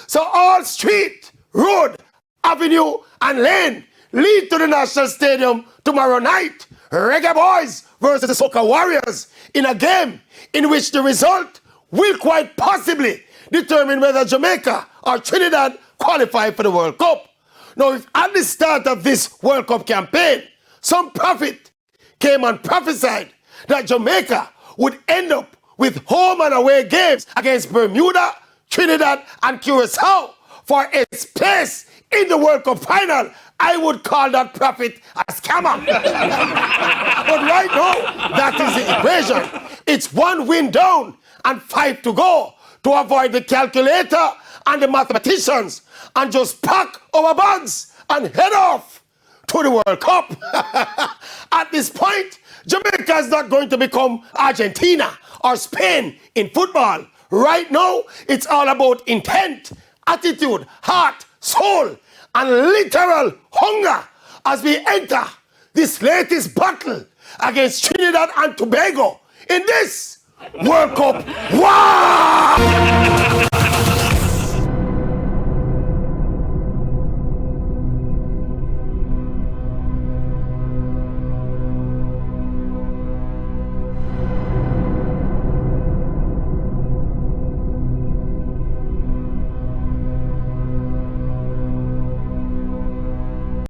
So all street, road, avenue, and lane lead to the National Stadium tomorrow night. Reggae Boys versus the Soca Warriors in a game in which the result will quite possibly determine whether Jamaica or Trinidad qualify for the World Cup. Now, if at the start of this World Cup campaign, some prophet came and prophesied that Jamaica would end up with home and away games against Bermuda, Trinidad, and Curacao for a space in the World Cup final, I would call that prophet a scammer. But right now, that is the equation. It's 1 win down and 5 to go to avoid the calculator and the mathematicians and just pack our bags and head off to the World Cup. At this point, Jamaica is not going to become Argentina or Spain in football. Right now, it's all about intent, attitude, heart, soul, and literal hunger as we enter this latest battle against Trinidad and Tobago in this World Cup. Wow!